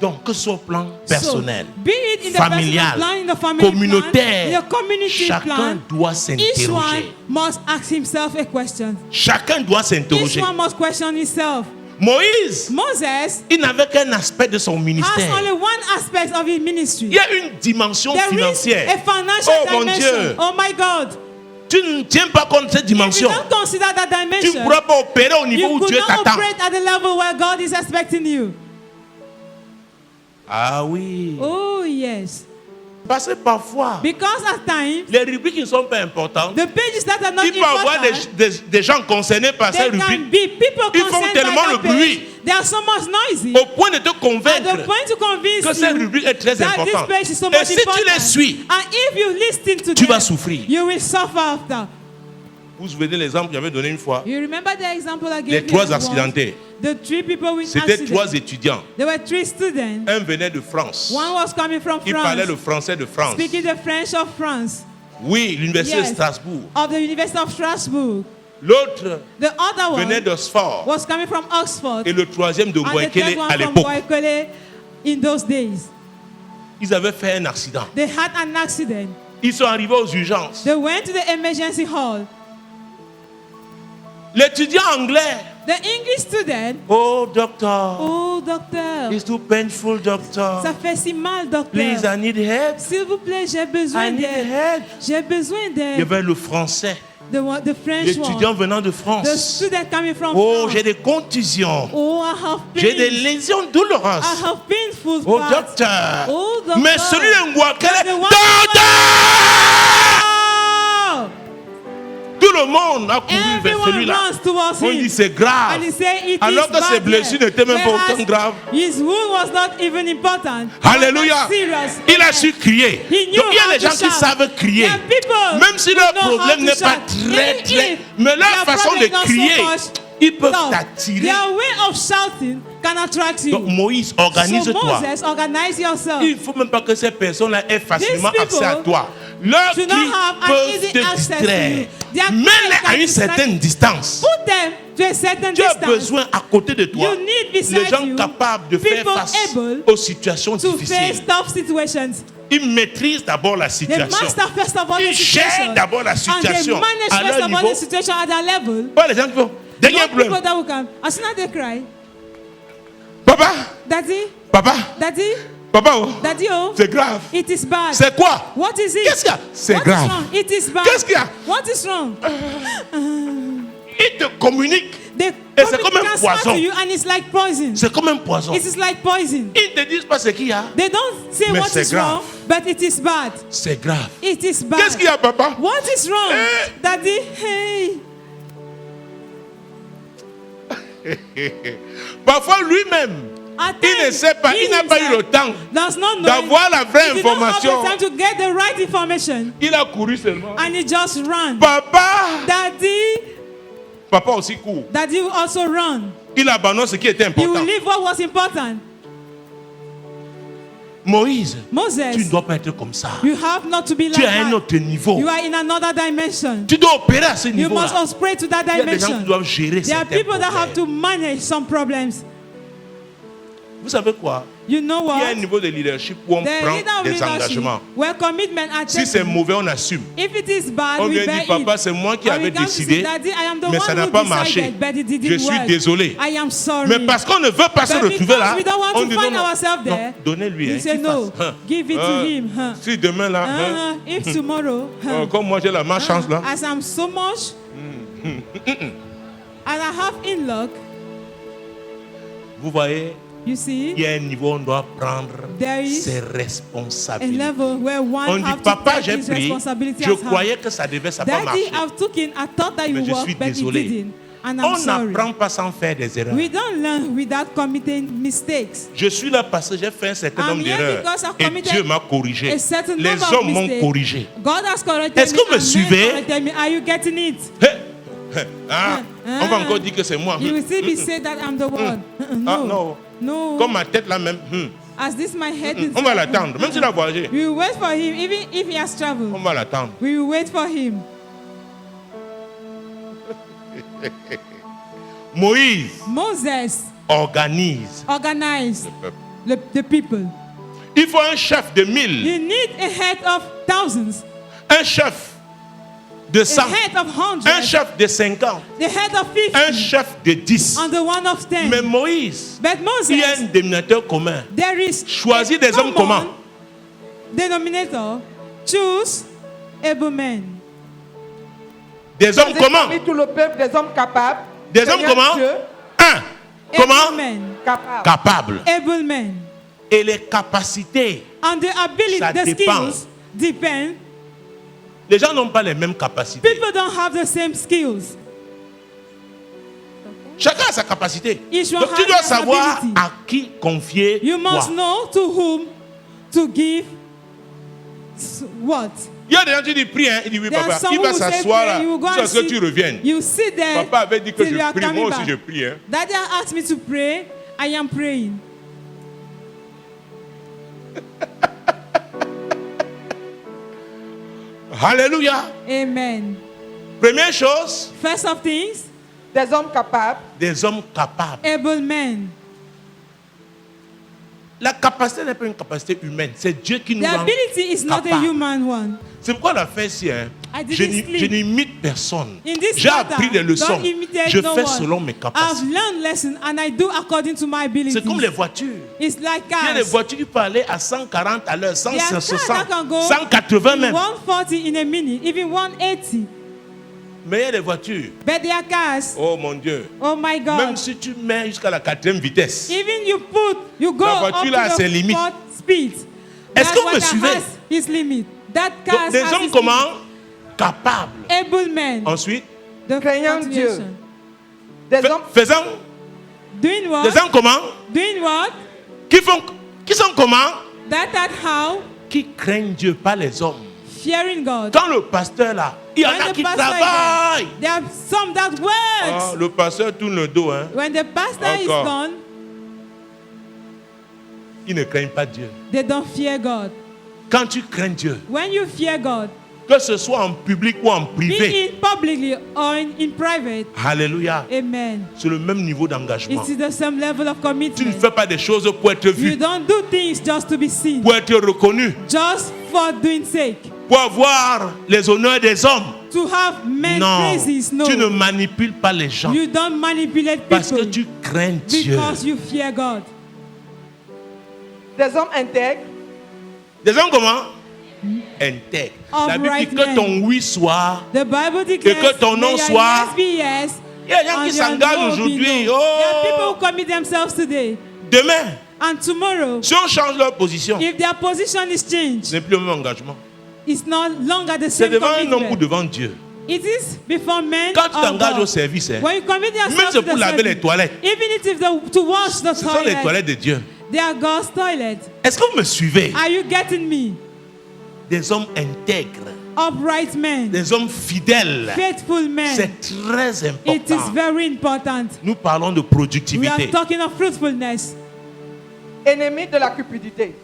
Donc, que ce soit au plan personnel, So, be it in the familial, personal plan, in the family communautaire, plan, in the community chacun plan, doit each s'interroger. one must ask himself a question. Chacun doit Each s'interroger. one must question himself. Moïse, Moses il n'avait qu'un aspect de son has ministère. only one aspect of his ministry. Il y a une dimension There is financière. a financial Oh mon dimension. Dieu, Oh my God. tu ne tiens pas compte de cette If you dimension. don't consider that Tu ne dimension, pourras pas opérer au niveau you où could Dieu not t'attend. operate at the level where God is expecting you. Ah oui. Oh yes. Parce que parfois, Because at times, les rubriques ne sont pas importantes. the pages that are not Il peut y avoir important, des gens concernés par ces they can rubriques be people Ils font concerned tellement by le that page. bruit. They are so much noisy au point de te at the convaincre point to convince que cette you rubrique est très that this importante. page is so Et much si tu important. les suis, And if you listen to tu them, vas souffrir. you will suffer after. Vous vous souvenez l'exemple que j'avais donné une fois? You remember the example I gave Les you trois once? accidentés. The 3 people with C'était accident. 3 étudiants. There were 3 students. Un venait de France. One was coming from Il parlait le France, français de France. speaking the French of France, Oui, l'université de Yes. Strasbourg. of the University of Strasbourg. L'autre The other venait one d'Oxford. was coming from Oxford, Et le troisième de and the Boekele third one à from l'époque. Boekele in those days. Ils avaient fait un accident. They had an accident. Ils sont arrivés aux urgences. They went to the emergency hall. L'étudiant anglais. The English student, Oh, doctor. oh docteur, It's too painful, doctor. ça fait si mal Please, docteur. I need help. S'il vous plaît, j'ai besoin I need d'aide. help. J'ai besoin Il y d'aide. avait le français. The French L'étudiant one. venant de The France. student coming from Oh, France. j'ai des contusions. Oh, I have J'ai des pain. lésions I douloureuses. have painful Oh, parts. docteur. Oh, docteur. Mais celui de Ngouakele, The one- docteur! Oh! Tout le monde a couru vers Everyone celui-là. runs towards On him. dit c'est grave. And he said it Alors is que ses bad blessures here. n'étaient même pas Whereas autant graves. His wound was not even important. Alléluia. Serious. Il a su crier. He knew Donc il y a how des to gens qui shout. savent crier. There are people Même si who leur know how problème to n'est pas shout. très, Even très... if Mais leur their façon problem de is not so crier, much ils peuvent tough, t'attirer. their way of shouting can attract you. Donc Moïse, So organise-toi. Moses, organize yourself. Il ne faut même pas que ces personnes-là aient facilement These accès à people toi. Leurs do cris not have an peuvent easy te access to distraire. you. Their Mets-les cries à can une distract- certaine distance. Put them to a certain Tu as distance besoin à côté de toi You need beside les gens you capables de faire people face able aux situations to face difficiles. tough situations. Ils maîtrisent d'abord la They situation. master first of all the Ils gèrent situation. d'abord la And they situation manage à first leur of all niveau. the situation at their level. Pas les gens qui font dernier Not people problème. that will come. As soon as they cry, Papa, Daddy, papa, Daddy, Papa, oh, Daddy, oh, c'est grave. it is bad. C'est quoi? What is it? Qu'est-ce qu'il y a? C'est What is grave. wrong? It is bad. Qu'est-ce qu'il y a? What is wrong? Il te communique. They Et c'est comme un communicate poison. to you and it's like poison. C'est comme un poison. It is like poison. Ils ne te disent pas ce qu'il y a. They don't say Mais what c'est is grave. wrong, but it is bad. C'est grave. It is bad. Qu'est-ce qu'il y a, papa? What is wrong? Eh. Daddy, hey. Parfois lui-même, At il ne times, sait pas, he il n'a pas eu le himself temps does not know d'avoir la vraie he did not have the information. time to get the right information. Il a couru seulement. And he just ran. Papa, Daddy aussi court. will also run. Il abandonne ce qui était He will important. leave what was important. Moïse, tu ne Moses, dois pas être comme ça. you have not to be like Tu es à un that. autre niveau. You are in another dimension. Tu dois opérer à ce You niveau-là. must also pray to that Il y a des gens qui dimension. doivent gérer There are certains people that have problèmes. to manage some problems. Vous savez quoi? You know Il y a un what? niveau de leadership où on The prend leader of des leadership, engagements. where commitment are Si c'est taken. mauvais, on assume. If it is bad, On we vient bear dire, papa, it. c'est moi qui And we avais come to say, décidé, Daddy, I am the mais one ça n'a who pas decided, marché. but it didn't Je suis work. désolé. I am sorry. Mais parce qu'on ne veut pas se But retrouver because là, we don't want on to dit find non, ourselves non, there, donnez-lui. we Hein, say qu'il no, fasse. give it to him. Si demain là, If tomorrow, comme moi j'ai la malchance là, as I'm so much, as I have in luck, vous voyez, you see, il y a un niveau où on doit prendre there is ses a responsabilités. level where one On dit, have to papa, take j'ai his pris, responsibility je as croyais hand. que ça devait, ça pas Daddy, marcher. I've taken, I thought that Mais you je suis work, but it désolé. didn't. And I'm On sorry. n'apprend pas sans faire des erreurs. We don't learn without committing mistakes. Je suis là parce que j'ai fait un certain I'm nombre here d'erreurs. because I've Et committed Dieu m'a corrigé. a certain Les number of hommes m'ont mistakes. corrigé. God has corrected Est-ce me. que vous me and men suivez? corrected me. Are you getting it? Ah, on va encore dire que c'est moi. You will still be say that I'm the one. Ah, No. non. No. Comme ma tête là même. As this my head is. On va l'attendre. Même s'il a voyagé, We will wait for him, even if he has traveled. on va l'attendre. We will wait for him. Moïse Moses organise organized le peuple. the people. Il faut un chef de 1000, You need a head of thousands, un chef de 100, a head of un hundreds, chef de 50, the head of un 50, chef de 10. and the one of 10. Mais Moïse, But il y a un Moses, dénominateur commun. there is Choisis a des hommes common comment? denominator. Choose able men. Des hommes comment? Parmi tout le peuple, des hommes capables. Des hommes Seigneur comment? Dieu, Un, comment? Able men. capables. Capable. Able men. Et les capacités, And the ability, Ça the dépend. skills depend. les gens n'ont pas les mêmes capacités. People don't have the same skills. Chacun a sa capacité. Each one Donc tu has dois their savoir ability. à qui confier You must quoi. know to whom to give what. Il y a des gens qui disent prie, hein. Il dit oui There are papa. some Il va who say s'asseoir là pray, you will go jusqu'à and ce que sit. tu reviennes. You sit there. Papa avait dit que till je you are prie, coming moi aussi back. je prie. Hein. Daddy asked me to pray. I am praying. Alléluia. Amen. Première chose, First of things, Des hommes capables. des hommes capables. able men. La capacité n'est pas une capacité humaine. C'est Dieu qui nous The rend ability is not a capables. human one. C'est pourquoi la fin ici, hein, I didn't je sleep. n'imite personne. In this J'ai matter, appris des leçons. don't imitate Je no fais one. selon mes I've capacités. learned lesson and I do according to my abilities. C'est comme les voitures. It's like Il y a des cars. voitures qui peuvent aller à 140 à l'heure, There are cars 160, that can go 180 même. 140 in a minute, even 180. Mais il y a des voitures. But there are cars. Oh mon Dieu. Oh my God. Même si tu mets jusqu'à la 4e vitesse. Even you go La up voiture là a to ses the limites. 4th speed. Est-ce que vous what me that suivez? has his limit. That car Donc, des has hommes his comment? Capables. limit. Able men. Ensuite, The Craignant continuation. Des hommes faisant Doing what? des hommes comment? Doing what? Qui sont comment? That how? Qui craignent Dieu, pas les hommes. Fearing God. Quand le pasteur là, il y en When a the qui pastor is travaillent. there are some that Ah, works. le pasteur tourne le dos, hein. When the pastor is Encore. gone, Ils ne craignent pas Dieu. they don't fear God. Quand tu crains Dieu, When you fear God, que ce soit en public ou en be privé, it publicly or in private, alléluia, amen. c'est le même niveau d'engagement. It is the same level of Tu ne commitment. fais pas des choses pour être You vu, don't do things just to be seen, pour être reconnu, just for doing sake, pour avoir les honneurs des hommes. to have men Non, praises. No, tu ne manipules pas les gens you don't manipulate parce que people tu crains Dieu. because you fear God. Des hommes intègres. Des hommes comment? Intègres. La Bible dit que ton oui soit The Bible et declares que ton non may your soit. yes be yes, Il y a des gens and qui your s'engagent no be aujourd'hui. no. There are people who Oh, commit themselves today demain, and tomorrow. si on change leur position, If their position is changed, ce n'est plus le même engagement. it's no longer the C'est same devant un homme ou commitment. devant Dieu. It is before men Quand tu or t'engages au God. service, hein, When you commit même yourself c'est to pour the laver les service, toilettes. even if it's to wash the Ce sont les toilet, toilettes de Dieu. they are God's toilet. Est-ce que vous me suivez? Are you getting me? Des hommes intègres, Upright men, des hommes fidèles. faithful men. C'est très It is important. very important. Nous parlons de We are productivité. talking of fruitfulness. Ennemis de la cupidité.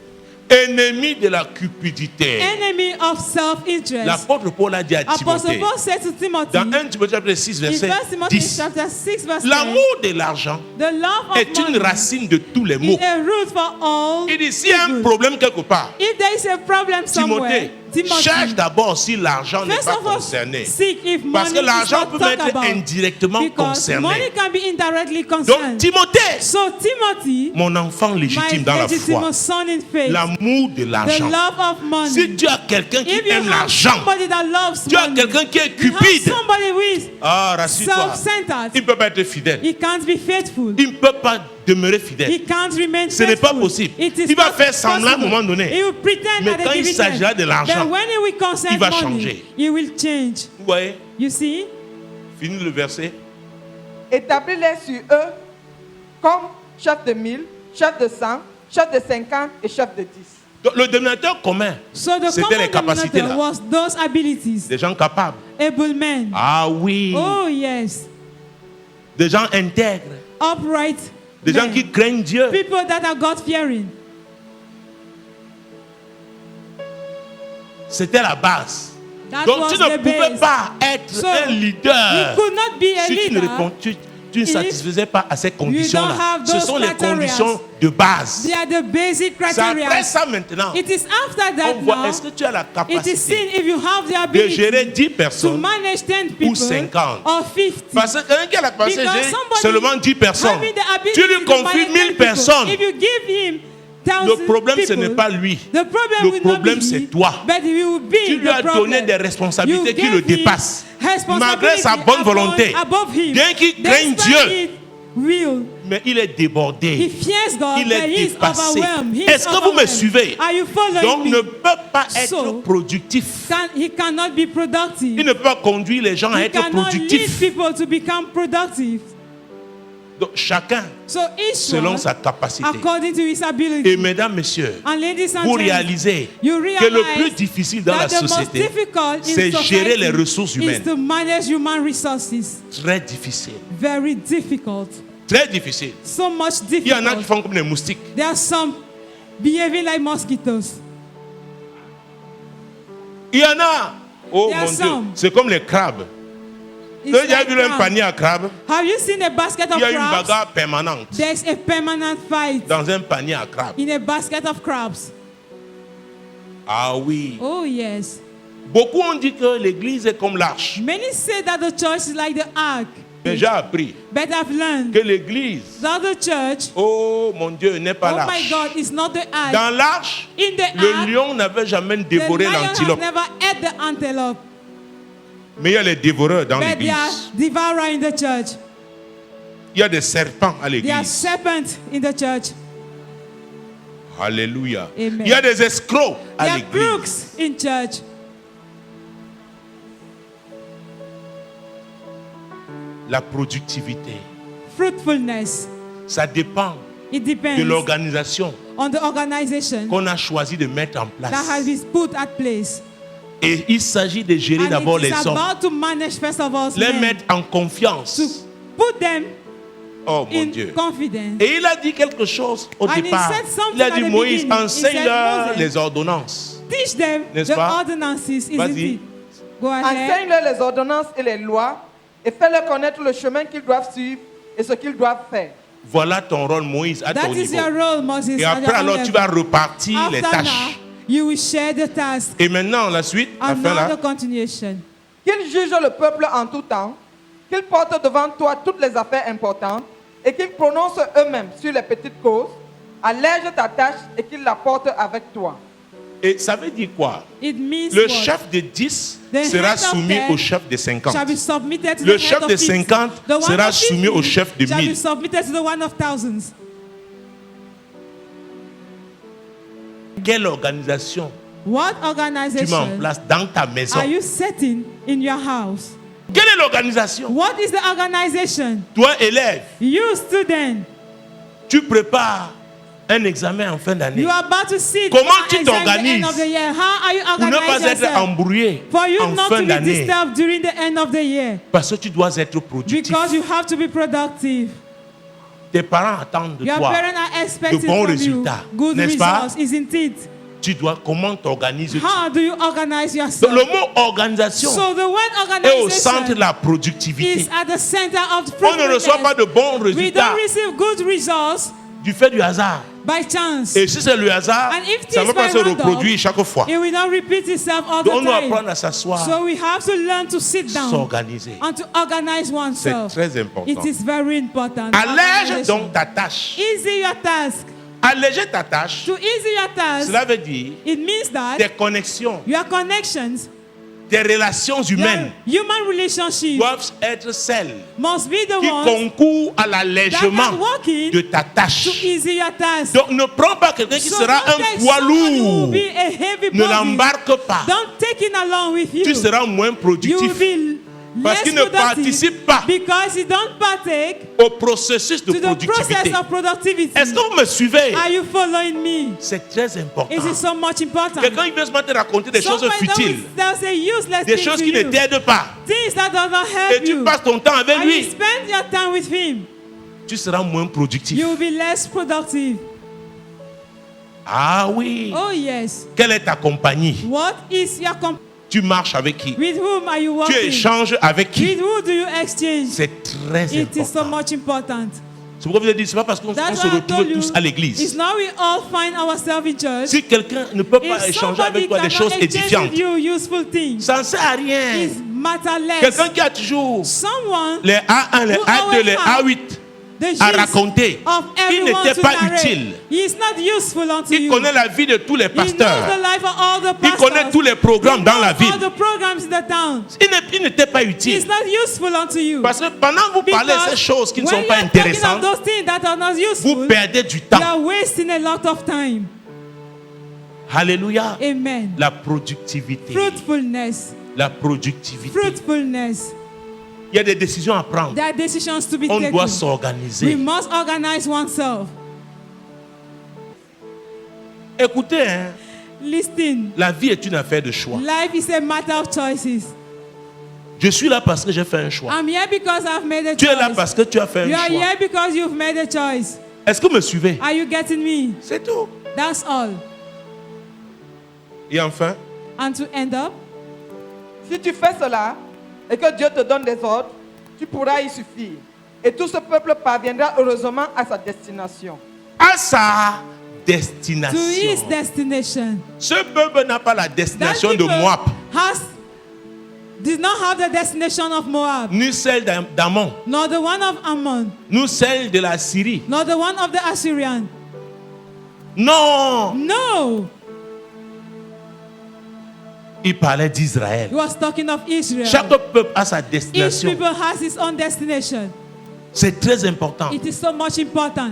Ennemi de la cupidité. Enemy of self-interest. L'apôtre Paul a dit à Apostle Timothée, Paul said to Timothy, dans 1 Timothée chapitre 6, in verset 1 Timothy 10, chapter 6 verse 10, l'amour de l'argent the love of est une money racine de tous les is maux. a root for all Il dit, s'il y a un evil. problème quelque part, If there is a problem somewhere, Timothée, cherche d'abord si l'argent n'est first pas of all, concerné. seek if Parce money que l'argent is peut not être talked about. indirectement Because money concerné. can be indirectly Donc, concerned. Timothée, So Timothy, mon enfant my légitime dans la foi, legitimate son in faith, l'amour de the l'argent. love of money. Si tu as quelqu'un qui If you aime have l'argent, somebody that loves tu as money, quelqu'un qui est you have cupide, somebody who is ah, rassure-toi, self-centered, il ne peut pas être fidèle. he can't be faithful. Il ne peut pas demeurer fidèle. He can't remain Ce n'est pas faithful. possible. It is Il va not faire semblant à un possible. moment donné. He will pretend Mais at quand a il given s'agira time. de l'argent, But when he will concern il va money, changer. he will change. Vous voyez, You see? fini le verset. Établis-les sur eux comme chef de 1000, chef de 100, chef de 50 et chef de 10. Donc, le dénominateur commun, So the c'était common les capacités denominator là. was those abilities. Des gens capables. Able men. Ah oui. Oh yes. Des gens intègres. Upright Des gens men. qui craignent Dieu. People that are God-fearing. C'était la base. That Donc was tu ne the pouvais base. pas être So, un leader You could not be a si tu ne, leader. tu ne if satisfaisais pas à ces conditions-là. have Ce those sont les criteria. conditions de base. They are the basic C'est après criteria. ça maintenant. It is after that On voit, now. est-ce que tu as la It is capacité seen if you have the de gérer ability 10 to personnes manage 10 people 50. or 50. Parce que quelqu'un qui a la capacité de Because gérer somebody seulement 10 personnes, having the ability tu lui to confies manage 1000 people, personnes. If you give him Le 1,000 problème, ce people, n'est pas lui. the problem Le will not problème, be c'est he, toi. but he will be Tu lui as the problem. donné des responsabilités You qui le gave him dépassent. responsibility Malgré sa bonne volonté. above him. Bien qu'il craigne Despite Dieu. it, will. Mais il est He débordé. fears God, Il but est he is dépassé. overwhelmed. He is Est-ce que vous me overwhelmed. suivez? Are you following Donc me? ne peut pas être So, productif. He cannot be productive. Il ne peut pas conduire les gens à He être cannot lead productifs. people to become productive. Donc chacun So each selon one, sa capacité. according to his ability. Et mesdames, messieurs, And ladies and vous gentlemen, réalisez you que le realize plus difficile dans la that the most société, difficult in c'est gérer les society ressources is humaines. to manage human resources. Très difficile. Very difficult. Très difficile. So much Il y en a qui difficult. font comme des moustiques. There are some behaving like mosquitoes. Il y en a. Oh There are mon Dieu. some. C'est comme les crabes. It's Vous avez like vu un crab. panier à crabes? Have you seen a basket of Il y a une crabs? bagarre permanente There's a permanent fight dans un panier à crabes. in a basket of crabs. Ah oui. Oh yes. Beaucoup ont dit que l'église est comme l'arche. Many say that the church is like the ark. Mais j'ai appris But I've learned que l'église, that the church, oh mon Dieu, n'est pas oh my l'arche. God, is not the ark. Dans l'arche, In the le ark, lion n'avait jamais the dévoré lion has l'antilope. never ate the antelope. Mais il y a les dévoreurs dans But they are l'église. devourer in the church. Il y a des serpents à There are l'église. serpents in the church. Alléluia. Amen. Il y a des escrocs There à are l'église. crooks in church. La productivité, Fruitfulness. ça dépend It de depends l'organisation on the organization qu'on a choisi de mettre en that has place. been put at place. Et il s'agit de gérer d'abord And it les is hommes, about to manage first of all les men, mettre en confiance. to put them Oh mon in Dieu. confidence. Et il a dit quelque chose au And he départ. said something Il a at dit, the Moïse, beginning. He enseigne-leur said, les ordonnances. Teach them N'est-ce the pas? ordinances, isn't Vas-y. it? Go ahead. Enseigne-leur les ordonnances et les lois et fais-leur connaître le chemin qu'ils doivent suivre et ce qu'ils doivent faire. Voilà ton rôle, Moïse, à That ton is niveau. your role, Moses. Et at après, your alors, own tu level. vas repartir les After now, tâches. you will share the task. Et maintenant, la suite, la And fin now là. the continuation. Qu'ils jugent le peuple en tout temps, qu'ils portent devant toi toutes les affaires importantes et qu'ils prononcent eux-mêmes sur les petites causes, allège ta tâche et qu'il la porte avec toi. Et ça veut dire quoi? It means Le what? chef de 10 The sera head of soumis 10 au chef de 50. shall be submitted to Le the chef head de of 50. 50 The one sera of soumis 50 au chef de shall be 1000. submitted to the one of thousands. Quelle organisation What tu mets en organization place dans ta maison? are you setting in your house? Quelle est l'organisation? What is the organization? Toi, élève, You student, tu prépares un examen en fin d'année you are about to sit Comment for tu an exam at the t'organises end of the year. How are you pour ne pas organizing être yourself? embrouillé For you en not fin to be d'année. disturbed during the end of the year. Parce que tu dois être productif. Because you have to be productive. Tes parents attendent de Your toi. parents are expecting de bons from résultats, you good n'est-ce pas? results, isn't it? Tu dois, comment t'organises-tu? How do you organize Donc, yourself? le mot organisation So the word est au centre organization de la productivité. is at the center of On ne reçoit pas fruitfulness. de bons We résultats don't receive good results du fait du hasard. by chance. Et si c'est le hasard, And if ça ne this va pas by se random, reproduire chaque fois. It will not repeat itself all Donc, on the doit time. apprendre à s'asseoir, So we have to learn to sit down s'organiser. and to organize C'est oneself. très important. It is very important. Allège Organization. donc ta tâche. Easy your task. Alléger ta tâche, To easy your task, cela veut dire it means that tes connexions, your connections, tes relations humaines your human relationships doivent être celles must be the qui ones concourent à that l'allègement are working de ta to tâche. easy your task. Donc ne prends pas quelqu'un qui So sera don't un take poids somebody who will lourd. be a heavy Ne body. l'embarque pas. Don't take him along with you. Tu seras moins You will productif be parce less qu'il ne productive participe pas because you don't partake au processus de to the process productivité. of productivity. Est-ce que vous me suivez? Are you following me? C'est très important. It is so much important. Quelqu'un il vient se mettre à raconter des choses Somebody futiles, that will say useless des things choses to qui ne you. t'aident pas, Things that do not et help tu you. passes ton temps avec And you lui, spend your time with him. tu seras moins productif. You will be less productive. Ah oui. Oh yes. Quelle est ta compagnie? What is your Tu marches avec qui? with whom are you Tu working? échanges avec qui? With who do you exchange? C'est très It is so important. much important. C'est pourquoi vous avez dit, c'est pas parce qu'on That's se why I retrouve told you. tous à It's l'église. now we all find ourselves in church. Si quelqu'un ne peut pas If échanger somebody avec toi des cannot choses exchange édifiantes, with you useful things, ça ne sert à rien. it's matterless. Quelqu'un qui a toujours Someone les A1, les who A2, always les have A8 the à gist raconter, of il everyone n'était to pas narrate. utile. He is not useful unto Il you. connaît la vie de tous les He knows the pasteurs. life of all the Il pastors. connaît tous les programmes He dans knows la ville. all the programs in the town. Il n'était pas He utile. is not useful unto you. Parce que pendant que vous parlez de ces choses qui ne when sont you pas are talking of intéressantes, those things that are not useful, vous perdez du you temps. are wasting a lot of time. Alléluia. Amen. La productivité. Fruitfulness. La productivité. Fruitfulness. Il y a des décisions à prendre. There are decisions to be On taken. doit We s'organiser. must organize oneself. Écoutez, hein, Listen. la vie est une affaire de choix. Life is a matter of choices. Je suis là parce que j'ai fait un choix. I'm here because I've made a Tu choice. es là parce que tu as fait You un are choix. here because you've made a choice. Est-ce que vous me suivez? Are you getting me? C'est tout. That's all. Et enfin, And to end up, Si tu fais cela et que Dieu te donne des ordres, tu pourras y suffire. Et tout ce peuple parviendra heureusement à sa destination. à sa to his destination. destination. Ce peuple n'a pas la That destination de people Moab, did not have the destination of Moab, ni celle d'Ammon, nor the one of Ammon, ni celle de la Syrie. nor the one of the Assyrian. Non, No, il parlait d'Israël. he was talking of Israel. Chaque peuple a sa Each destination. people has his own destination. C'est très important. It is so much important.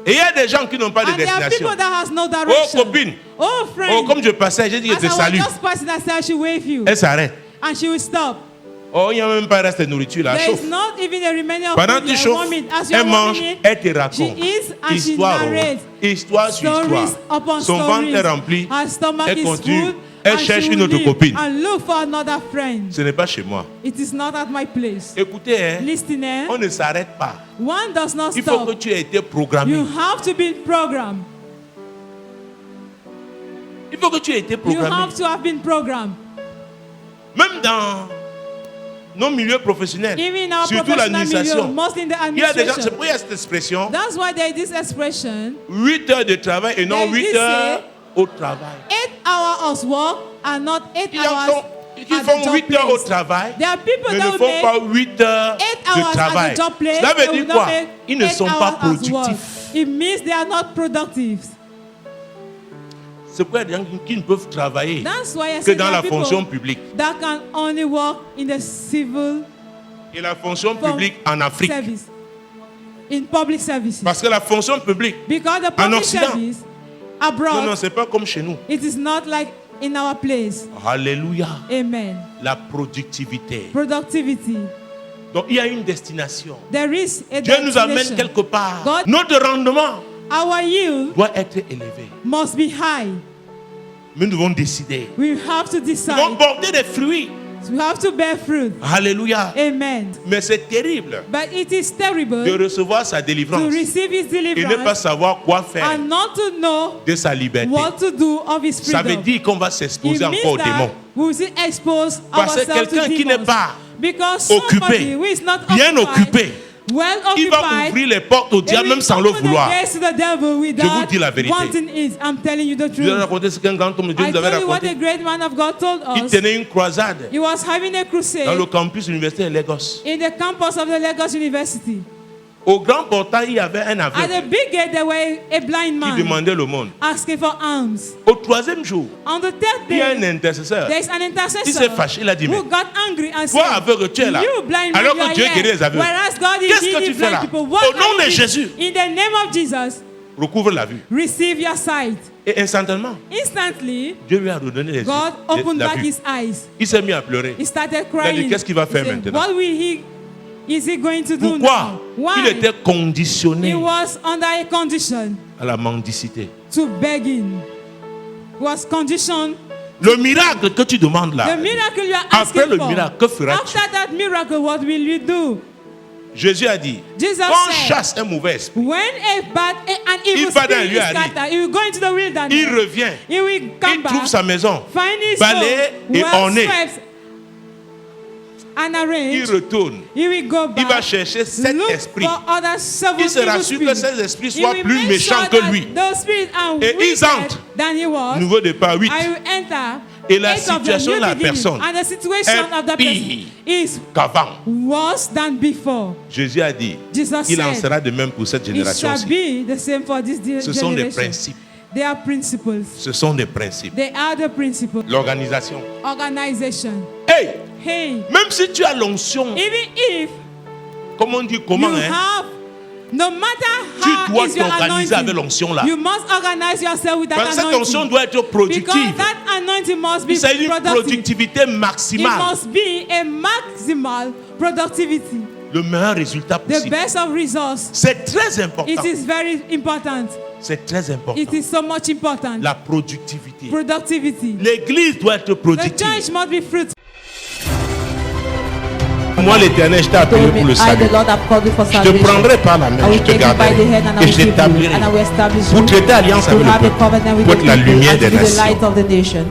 Et il y a des gens qui n'ont pas de And there are destination. people that has no Oh direction. copine, Oh oh friend, comme je passais, j'ai dit as je te I was salue. just passing, I said I should wave you, Elle s'arrête. and she will stop. Oh, il n'y a même pas reste de nourriture là. There Chauffe. is not even a remaining of Pendant food que tu there. chauffes, Warm it. As you elle are mange, warming it, elle te she raconte. eats and she Histoire, narrates. histoire sur Stories histoire. upon Son ventre stories. est rempli. Her stomach Elle is continue. full, Elle and cherche she une will autre leave copine. and look for another friend. Ce n'est pas chez moi. It is not at my place. Écoutez, hein, Listen, on ne s'arrête pas. one does not Il faut que stop. tu aies été programmé. You have to be programmed. Il faut que tu aies été You programmé. have to have been programmed. Même dans nos milieux professionnels, Even in our surtout professional milieu, l'administration. mostly in the Il y a des gens, c'est administration. pourquoi il y a cette expression, That's why there is this expression, 8 heures de travail et non There is 8 this heures au travail. 8 hours of work and not 8 Il y en hours a qui at the font job 8 heures au place. travail, There are people mais that ne will font make pas 8 heures 8 de hours at travail. the job place. Cela They veut will dire not quoi? make Ils ne 8 sont pas hours as work. productifs. it means they are not productive. C'est pourquoi il y a des gens qui ne peuvent travailler That's why I que said dans there la are people fonction publique. that can only work in the civil Et la fonction publique en Afrique. service, in public services. Parce que la fonction publique, Because the en public Occident, service non, abroad, non, c'est pas comme chez nous. it is not like in our place. Alléluia. Amen. La productivité. Productivity. Donc il y a une destination. There is a Dieu nous amène destination. quelque part. God- Notre rendement Our yield doit être élevé. must be high. Mais nous devons décider. We have to Nous devons decide. porter des fruits. We have to bear fruit. Alléluia. Amen. Mais c'est terrible But it is terrible de recevoir sa to délivrance receive his et ne pas deliverance savoir quoi faire and not to know de sa liberté. what to do of his Ça veut freedom. dire qu'on va It s'exposer means encore aux démons. that we will expose Parce que ourselves to quelqu'un qui n'est demons. pas Because occupé, somebody who is not bien occupé, well il va occupied, ouvrir les portes au they diable will même sans le open the vouloir. gates to the devil without dis la vérité. wanting it. I'm telling you the Je vous ai truth. raconté ce qu'un grand homme de Dieu I nous avait tell you what raconté. a great man of God told Il us. tenait une croisade He was having a dans crusade le campus universitaire de Lagos. in the campus of the Lagos University. Au grand portail, il y avait un At the aveugle big gate, there were a blind qui man demandait le monde. asking for alms. Au troisième jour, On the third il y a un day, intercesseur. there is an Il s'est intercessor fâché, il a dit, mais who got angry and toi said, aveugle, tu es là. you blind man, Alors you are que Dieu guérit les here. aveugles. Whereas God is Qu'est-ce que healing tu fais là? blind people. Au What nom are de you Jésus. doing? In the name of Jesus, Recouvre la vue. receive your sight. Et instantanément, Instantly, Dieu lui a redonné les yeux. God opened la back vue. his eyes. Il s'est mis à pleurer. He started Il a dit, crying. qu'est-ce qu'il va faire He said, maintenant? what is he going to do Pourquoi? now? Il Why? était conditionné He was under a condition à la mendicité. to begging. He was conditioned. Le miracle que tu demandes là, The miracle you are après asking le for. miracle, que feras-tu? After that miracle, what will you do? Jésus a dit, Jesus quand on said, chasse un mauvais esprit, when an evil Il va dans spirit is lui, Harry. scattered, he will go into the wilderness. il revient, He will come il back, trouve sa maison, find his balayée home, et well ornée. swept and Il arranged. retourne, He will go il va back, chercher 7 look esprits. for other seven Il se evil rassure que spirits. ces esprits He soient will plus make méchants sure que that lui. those spirits are Et ils wicked entrent. than he was. Nouveau départ 8. I will enter. Et la 8 of them, situation new de la beginning. personne And the situation est of the pire person is qu'avant. worse than before. Jésus a dit, Jesus il en said, sera de même pour cette it génération shall aussi. be the same for this Ce sont des generation. principes. They are principles. Ce sont des principes. They are the principles. L'organisation. Organization. Hey, Hey, même si tu as l'onction, even if comme on dit comment, you hein, have, no matter tu how dois is your t'organiser avec anointing, l'onction là. you must organize yourself with that Parce que cette onction anointing. doit être Because productive. that anointing must be Il s'agit d'une productive. productivité It maximale. must be a maximal productivity. Le meilleur résultat The possible. best of results. C'est très important. It is very important. C'est très important. It is so much important. La productivité. Productivity. L'église doit être The productive. church must be fruitful. Moi, l'Éternel, je t'ai appelé told pour me, le I, salut. the Lord, have called you for Je te salvation. prendrai par la main, I je will te take you by garderai the hand and I et will je keep you, t'établirai and I will establish pour you, traiter alliance to avec have le a peuple, covenant with pour the être la people lumière and des to be the light nations. of the nation.